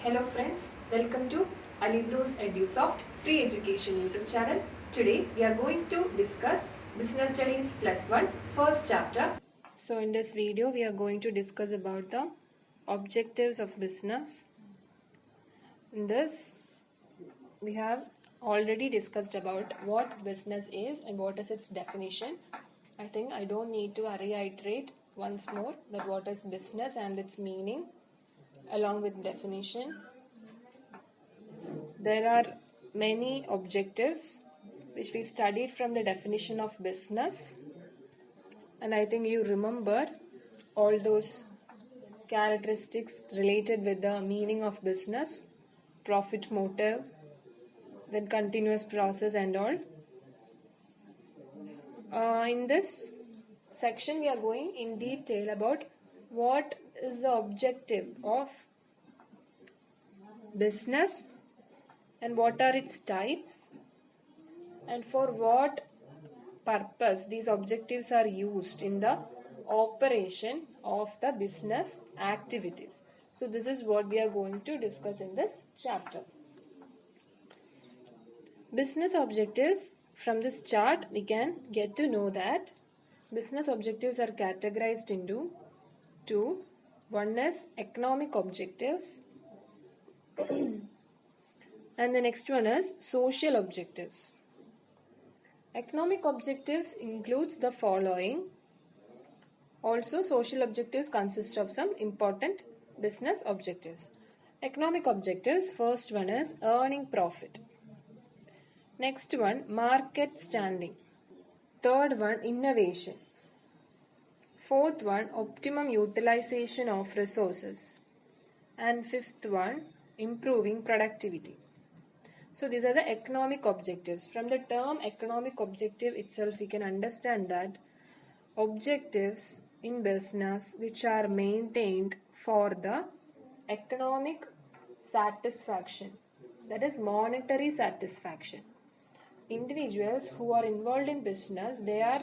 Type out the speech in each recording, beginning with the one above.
Hello friends, welcome to Ali Blues EduSoft Free Education YouTube channel. Today we are going to discuss Business Studies Plus 1 first chapter. So in this video we are going to discuss about the objectives of business. In this we have already discussed about what business is and what is its definition. I think I don't need to reiterate once more that what is business and its meaning along with definition. There are many objectives which we studied from the definition of business, and I think you remember all those characteristics related with the meaning of business, profit motive, then continuous process and all. In this section we are going in detail about what is the objective of business and what are its types and for what purpose these objectives are used in the operation of the business activities. So this is what we are going to discuss in this chapter. Business objectives. From this chart we can get to know that business objectives are categorized into two. One is economic objectives and the next one is social objectives. Economic objectives includes the following. Also, social objectives consist of some important business objectives. Economic objectives, first one is earning profit. Next one, market standing. Third one, innovation. Fourth one, optimum utilization of resources. And fifth one, improving productivity. So these are the economic objectives. From the term economic objective itself, we can understand that objectives in business which are maintained for the economic satisfaction, that is monetary satisfaction. Individuals who are involved in business, they are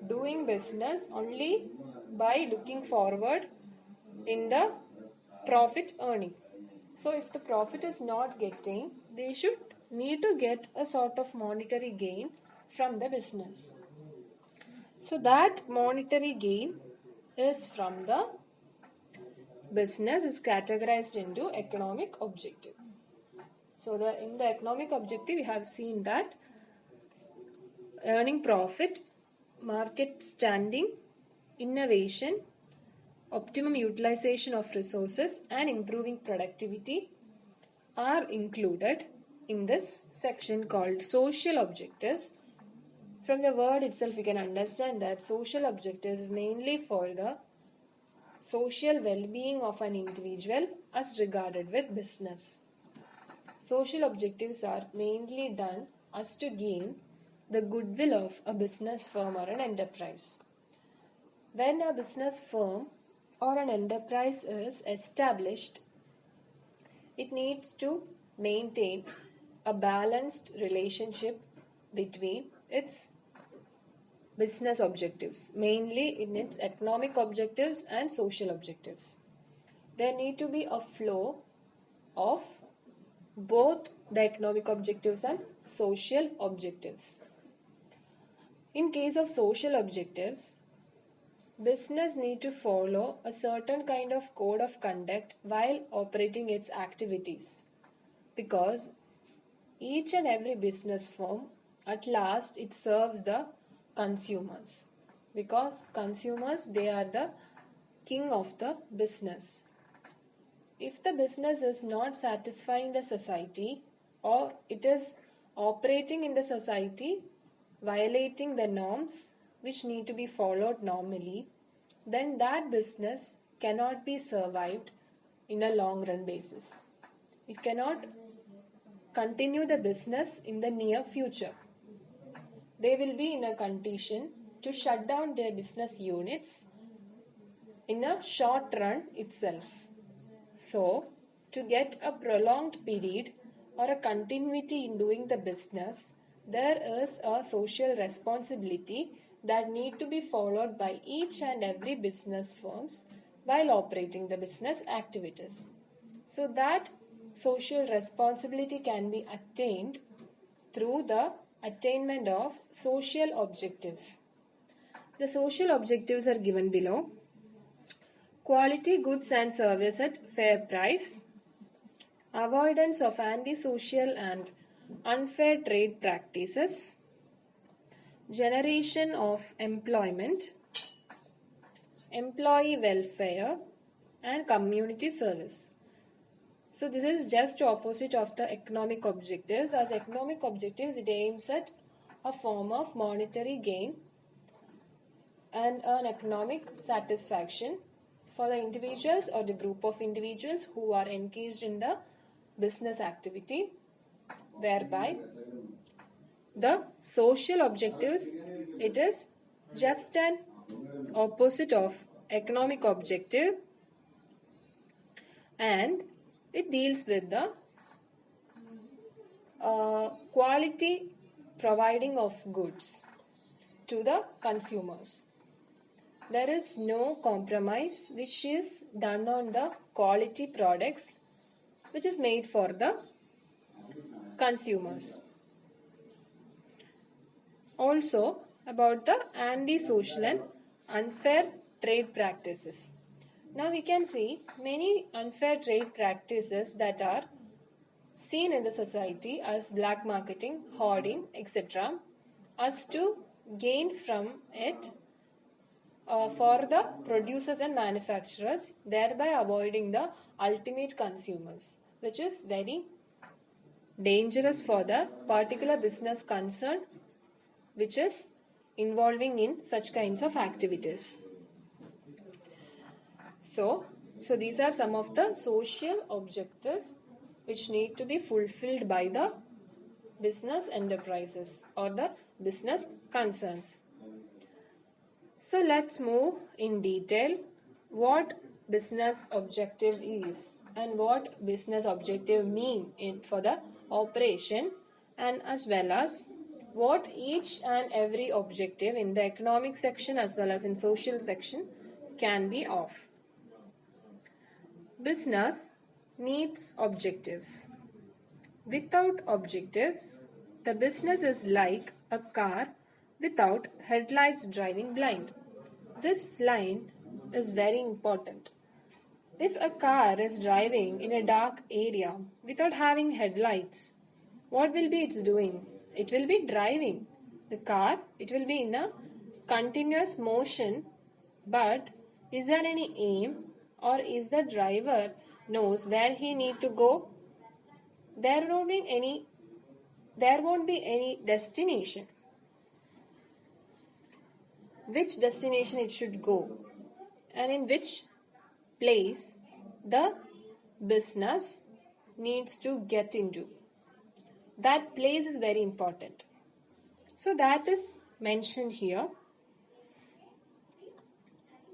doing business only by looking forward in the profit earning. So if the profit is not getting, they should need to get a sort of monetary gain from the business. So that monetary gain is from the business is categorized into economic objective. So in the economic objective we have seen that earning profit, market standing, innovation, optimum utilization of resources and improving productivity are included in this section called social objectives. From the word itself we can understand that social objectives is mainly for the social well-being of an individual as regarded with business. Social objectives are mainly done as to gain the goodwill of a business firm or an enterprise. When a business firm or an enterprise is established, it needs to maintain a balanced relationship between its business objectives, mainly in its economic objectives and social objectives. There need to be a flow of both the economic objectives and social objectives. In case of social objectives, business need to follow a certain kind of code of conduct while operating its activities, because each and every business firm at last it serves the consumers, because consumers, they are the king of the business. If the business is not satisfying the society or it is operating in the society violating the norms which need to be followed normally, then that business cannot be survived in a long run basis. It cannot continue the business in the near future. They will be in a condition to shut down their business units in a short run itself. So, to get a prolonged period or a continuity in doing the business, there is a social responsibility that need to be followed by each and every business firms while operating the business activities. So that social responsibility can be attained through the attainment of social objectives. The social objectives are given below. Quality goods and service at fair price, avoidance of antisocial and unfair trade practices, generation of employment, employee welfare, and community service. So this is just opposite of the economic objectives. As economic objectives, it aims at a form of monetary gain and an economic satisfaction for the individuals or the group of individuals who are engaged in the business activity, whereby the social objectives, it is just an opposite of economic objective, and it deals with the quality providing of goods to the consumers. There is no compromise which is done on the quality products which is made for the consumers. Also about the anti-social and unfair trade practices. Now we can see many unfair trade practices that are seen in the society as black marketing, hoarding, etc. as to gain from it for the producers and manufacturers, thereby avoiding the ultimate consumers, which is very dangerous for the particular business concern which is involving in such kinds of activities. So these are some of the social objectives which need to be fulfilled by the business enterprises or the business concerns. So let's move in detail what business objective is and what business objective mean for the operation, and as well as what each and every objective in the economic section as well as in social section can be of. Business needs objectives. Without objectives, the business is like a car without headlights driving blind. This line is very important. If a car is driving in a dark area without having headlights, what will be it doing? It will be driving the car. It will be in a continuous motion, but is there any aim, or is the driver knows where he need to go? There won't be any destination. Which destination it should go and in which place the business needs to get into. That place is very important. So that is mentioned here.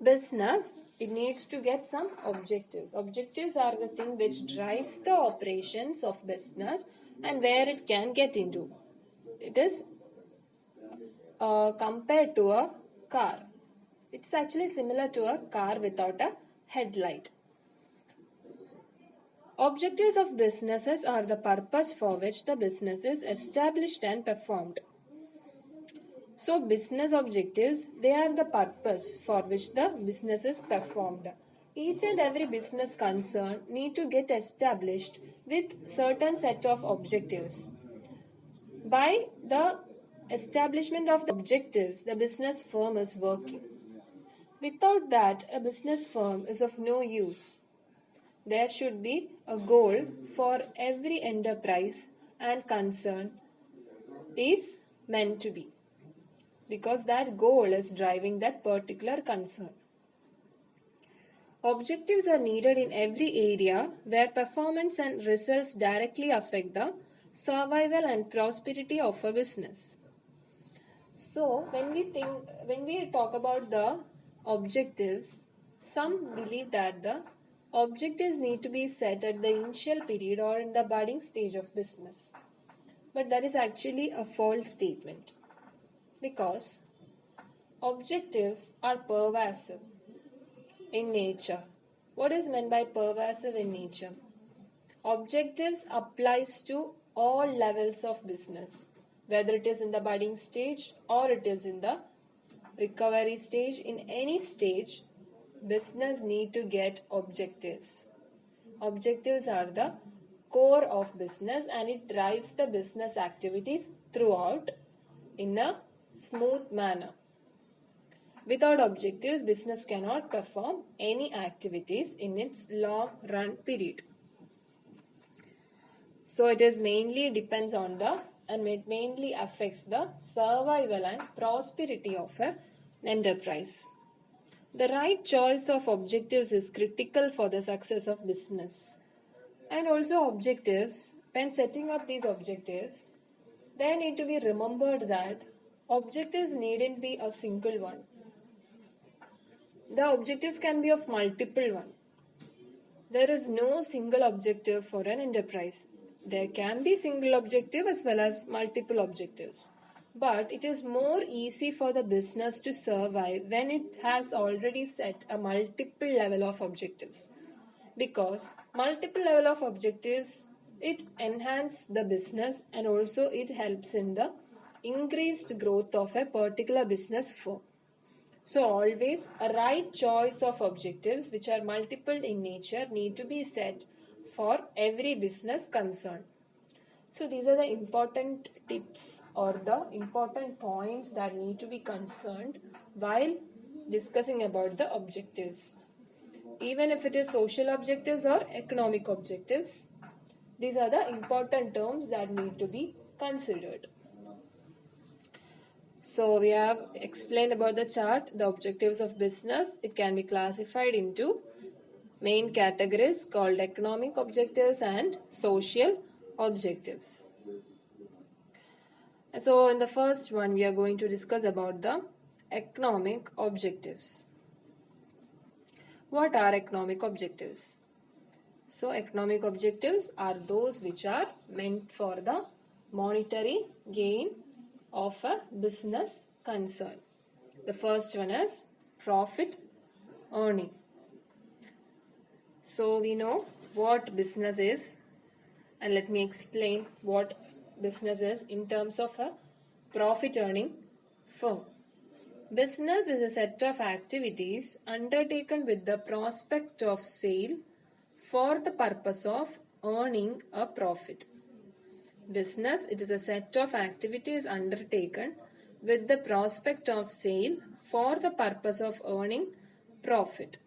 Business, it needs to get some objectives. Objectives are the thing which drives the operations of business and where it can get into. It is compared to a car. It's actually similar to a car without a headlight. Objectives of businesses are the purpose for which the business is established and performed. So business objectives, they are the purpose for which the business is performed. Each and every business concern need to get established with certain set of objectives. By the establishment of the objectives, the business firm is working. Without that, a business firm is of no use. There should be a goal for every enterprise and concern is meant to be, because that goal is driving that particular concern. Objectives are needed in every area where performance and results directly affect the survival and prosperity of a business. So when we talk about the objectives, some believe that the objectives need to be set at the initial period or in the budding stage of business. But that is actually a false statement, because objectives are pervasive in nature. What is meant by pervasive in nature? Objectives applies to all levels of business, whether it is in the budding stage or it is in the recovery stage. In any stage, business need to get objectives. Objectives are the core of business and it drives the business activities throughout in a smooth manner. Without objectives, business cannot perform any activities in its long run period. So it is mainly depends on the and it mainly affects the survival and prosperity of an enterprise. The right choice of objectives is critical for the success of business. And also objectives, when setting up these objectives, they need to be remembered that objectives needn't be a single one. The objectives can be of multiple one. There is no single objective for an enterprise. There can be single objective as well as multiple objectives. But it is more easy for the business to survive when it has already set a multiple level of objectives. Because multiple level of objectives, it enhances the business and also it helps in the increased growth of a particular business firm. So always a right choice of objectives which are multiple in nature need to be set for every business concern. So these are the important tips or the important points that need to be concerned while discussing about the objectives. Even if it is social objectives or economic objectives, these are the important terms that need to be considered. So we have explained about the chart, the objectives of business. It can be classified into main categories called economic objectives and social objectives. So in the first one, we are going to discuss about the economic objectives. What are economic objectives? So economic objectives are those which are meant for the monetary gain of a business concern. The first one is profit earning. So we know what business is, and let me explain what business is in terms of a profit earning firm. Business is a set of activities undertaken with the prospect of sale for the purpose of earning a profit. Business, it is a set of activities undertaken with the prospect of sale for the purpose of earning profit.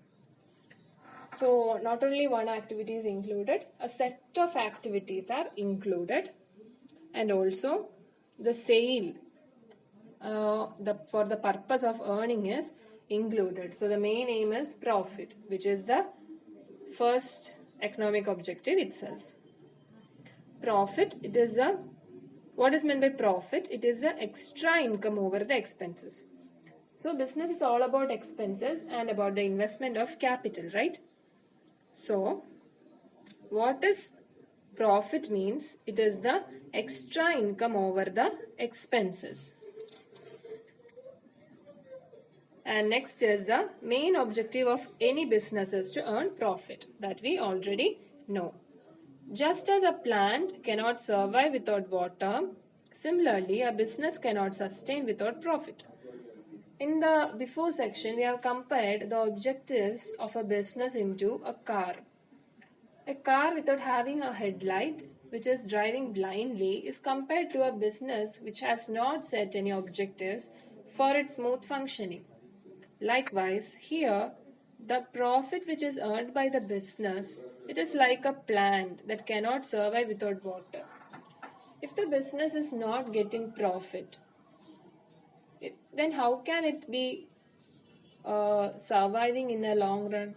So not only one activity is included, a set of activities are included, and also the sale for the purpose of earning is included. So the main aim is profit, which is the first economic objective itself. Profit, it is what is meant by profit? It is the extra income over the expenses. So business is all about expenses and about the investment of capital, right? So what is profit means? It is the extra income over the expenses. And next is the main objective of any business is to earn profit, that we already know. Just as a plant cannot survive without water, similarly a business cannot sustain without profit. In the before section, we have compared the objectives of a business into a car. A car without having a headlight, which is driving blindly, is compared to a business which has not set any objectives for its smooth functioning. Likewise, here, the profit which is earned by the business, it is like a plant that cannot survive without water. If the business is not getting profit, then how can it be surviving in a long run?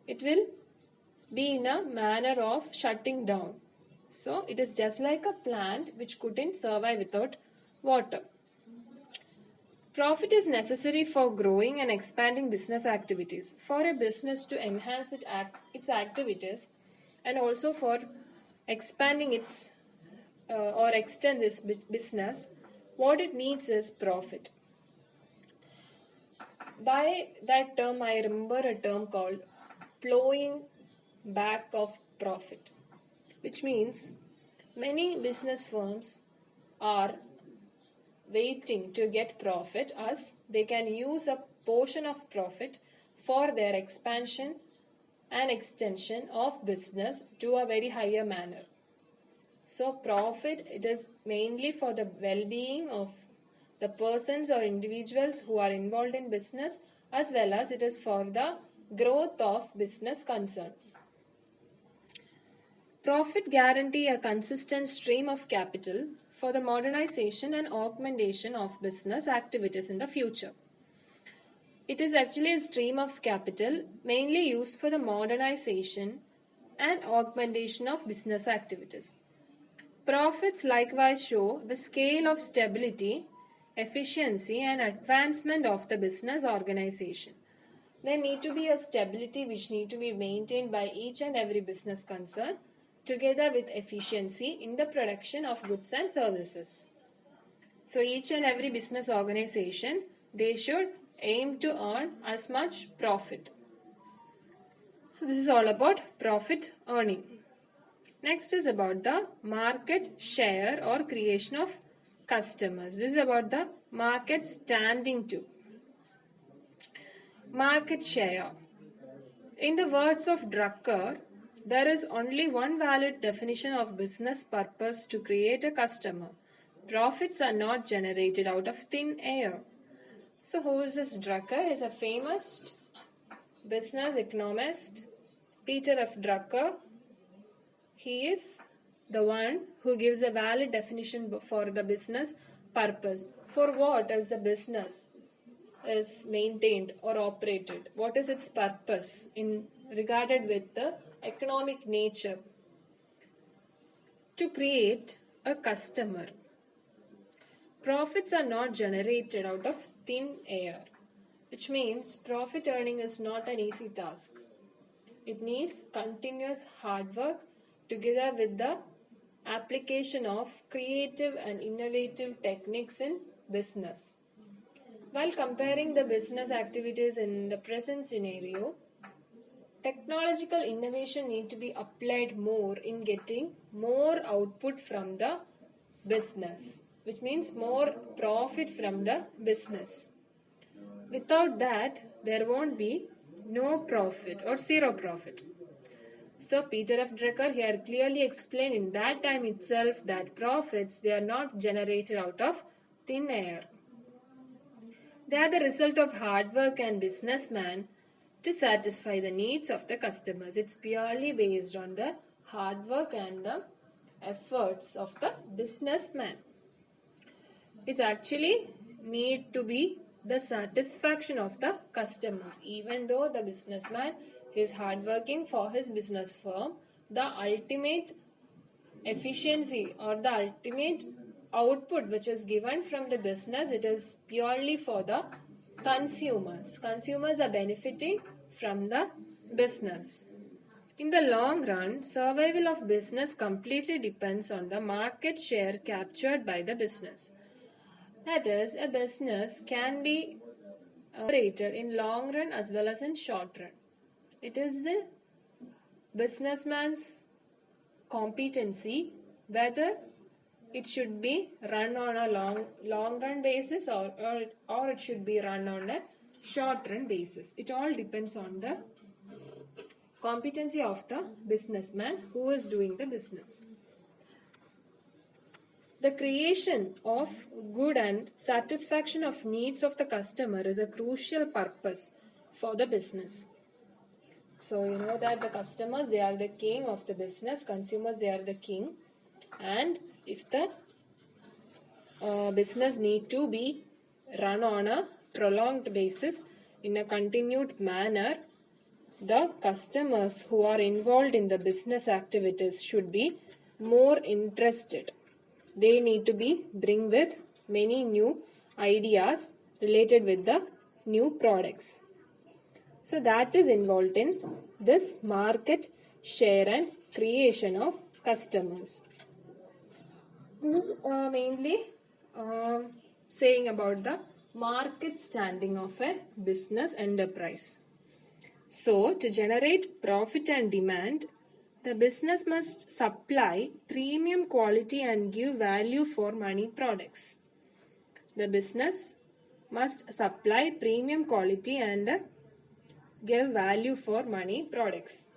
It will be in a manner of shutting down. So it is just like a plant which couldn't survive without water. Profit is necessary for growing and expanding business activities. For a business to enhance its activities and also for expanding its or extend its business, what it needs is profit. By that term, I remember a term called plowing back of profit. which means many business firms are waiting to get profit as they can use a portion of profit for their expansion and extension of business to a very higher manner. So profit, it is mainly for the well-being of the persons or individuals who are involved in business, as well as it is for the growth of business concern. Profit guarantee a consistent stream of capital for the modernization and augmentation of business activities in the future. It is actually a stream of capital mainly used for the modernization and augmentation of business activities. Profits likewise show the scale of stability, efficiency and advancement of the business organization. There need to be a stability which need to be maintained by each and every business concern together with efficiency in the production of goods and services. So each and every business organization, they should aim to earn as much profit. So this is all about profit earning. Next is about the market share or creation of customers. This is about the market standing to. Market share. In the words of Drucker, there is only one valid definition of business purpose to create a customer. Profits are not generated out of thin air. So who is this Drucker? He is a famous business economist, Peter F. Drucker. He is the one who gives a valid definition for the business purpose. For what is the business is maintained or operated? What is its purpose in regarded with the economic nature? To create a customer. Profits are not generated out of thin air, which means profit earning is not an easy task. It needs continuous hard work together with the application of creative and innovative techniques in business. While comparing the business activities in the present scenario, technological innovation needs to be applied more in getting more output from the business, which means more profit from the business. Without that, there won't be no profit or zero profit. So Peter F. Drucker here clearly explained in that time itself that profits, they are not generated out of thin air. They are the result of hard work and businessman to satisfy the needs of the customers. It's purely based on the hard work and the efforts of the businessman. It actually need to be the satisfaction of the customers. Even though the businessman is hardworking for his business firm, the ultimate efficiency or the ultimate output which is given from the business, it is purely for the consumers. Consumers are benefiting from the business. In the long run, survival of business completely depends on the market share captured by the business. That is, a business can be operated in long run as well as in short run. It is the businessman's competency whether it should be run on a long run basis or it should be run on a short run basis. It all depends on the competency of the businessman who is doing the business. The creation of good and satisfaction of needs of the customer is a crucial purpose for the business. So you know that the customers, they are the king of the business, consumers, they are the king, and if the business need to be run on a prolonged basis in a continued manner, the customers who are involved in the business activities should be more interested. They need to be bring with many new ideas related with the new products. So that is involved in this market share and creation of customers. This is mainly saying about the market standing of a business enterprise. So to generate profit and demand, The business must supply premium quality and give value for money products. The business must supply premium quality and give value for money products.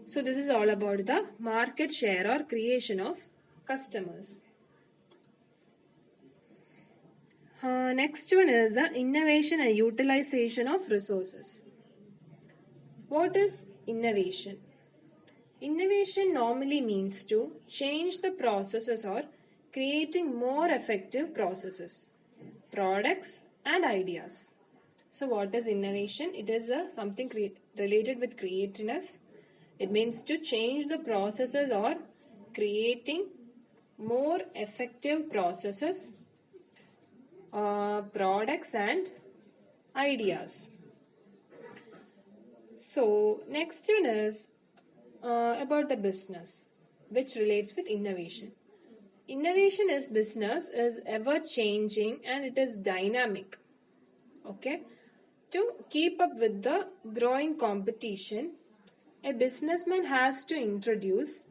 So this is all about the market share or creation of customers. Next one is the innovation and utilization of resources. What is innovation? Innovation normally means to change the processes or creating more effective processes, products and ideas. So what is innovation? It is something related with creativeness. It means to change the processes or creating more effective processes, products and ideas. So next one is about the business, which relates with innovation. Innovation is business is ever changing and it is dynamic. Okay, to keep up with the growing competition, a businessman has to introduce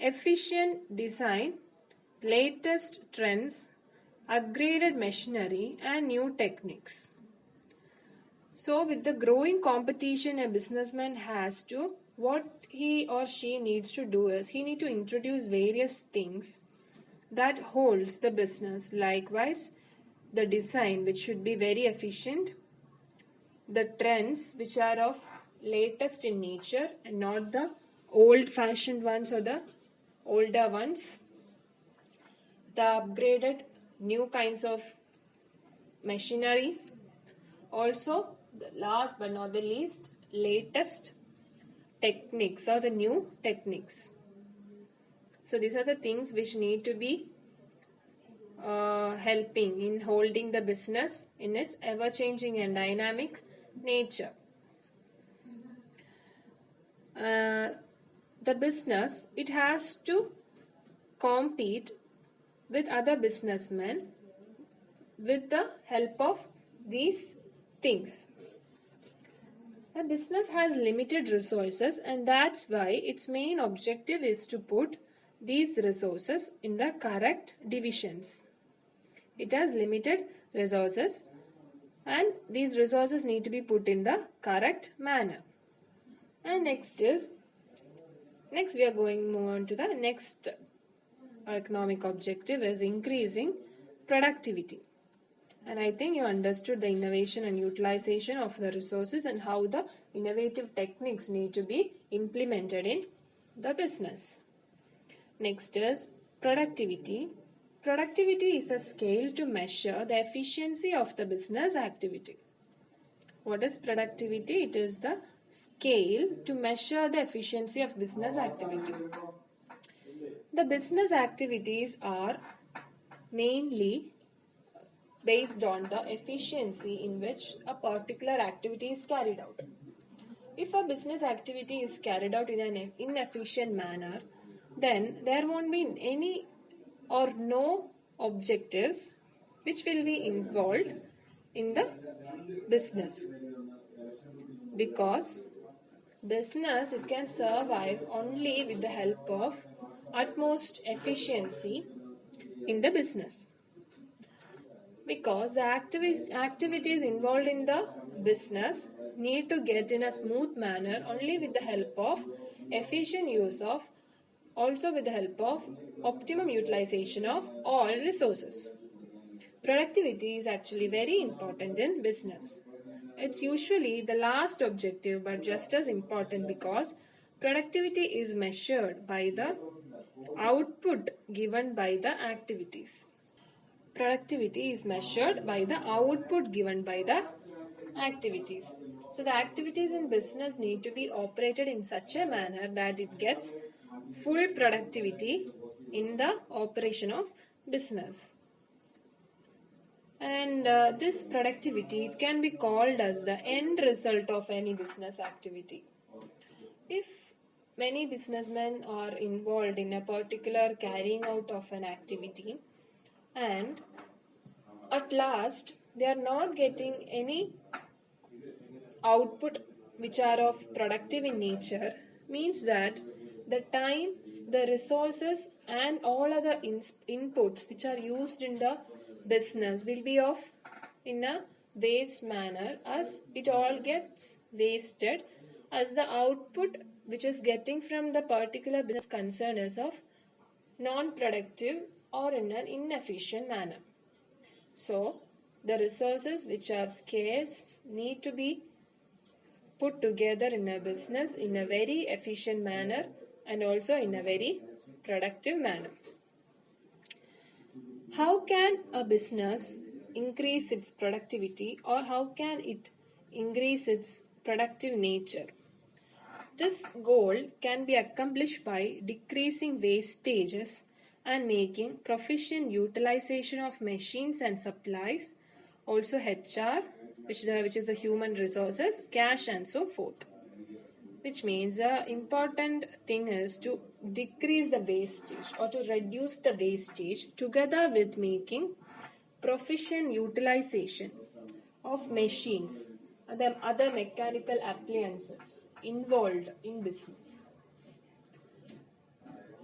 efficient design, latest trends, upgraded machinery and new techniques. So with the growing competition, a businessman has to, what he or she needs to do is, he need to introduce various things that holds the business. Likewise, the design which should be very efficient, the trends which are of latest in nature and not the old fashioned ones or the older ones, the upgraded new kinds of machinery, also the last but not the least, latest techniques or the new techniques. So these are the things which need to be helping in holding the business in its ever-changing and dynamic nature. The business, it has to compete with other businessmen with the help of these things. A business has limited resources and that's why its main objective is to put these resources in the correct divisions. It has limited resources and these resources need to be put in the correct manner. And next we are going to move on to the next economic objective is increasing productivity. And I think you understood the innovation and utilization of the resources and how the innovative techniques need to be implemented in the business. Next is productivity. Productivity is a scale to measure the efficiency of the business activity. What is productivity? It is the scale to measure the efficiency of business activity. The business activities are mainly based on the efficiency in which a particular activity is carried out. If a business activity is carried out in an inefficient manner, then there won't be any or no objectives which will be involved in the business. Because business, it can survive only with the help of utmost efficiency in the business. Because the activities involved in the business need to get in a smooth manner only with the help of efficient use of, also with the help of optimum utilization of all resources. Productivity is actually very important in business. It's usually the last objective but just as important because productivity is measured by the output given by the activities. Productivity is measured by the output given by the activities. So the activities in business need to be operated in such a manner that it gets full productivity in the operation of business. And this productivity, it can be called as the end result of any business activity. If many businessmen are involved in a particular carrying out of an activity and at last they are not getting any output which are of productive in nature, means that the time, the resources and all other inputs which are used in the business will be of in a waste manner, as it all gets wasted, as the output which is getting from the particular business concern is of non-productive or in an inefficient manner. So the resources which are scarce need to be put together in a business in a very efficient manner and also in a very productive manner. How can a business increase its productivity, or how can it increase its productive nature? This goal can be accomplished by decreasing wastages and making proficient utilization of machines and supplies, also HR, which is the human resources, cash and so forth. Which means the important thing is to decrease the wastage or to reduce the wastage together with making proficient utilization of machines and the other mechanical appliances involved in business.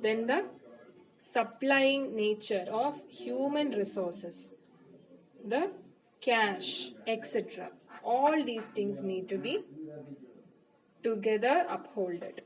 Then the supplying nature of human resources, the cash, etc. All these things need to be together upholded.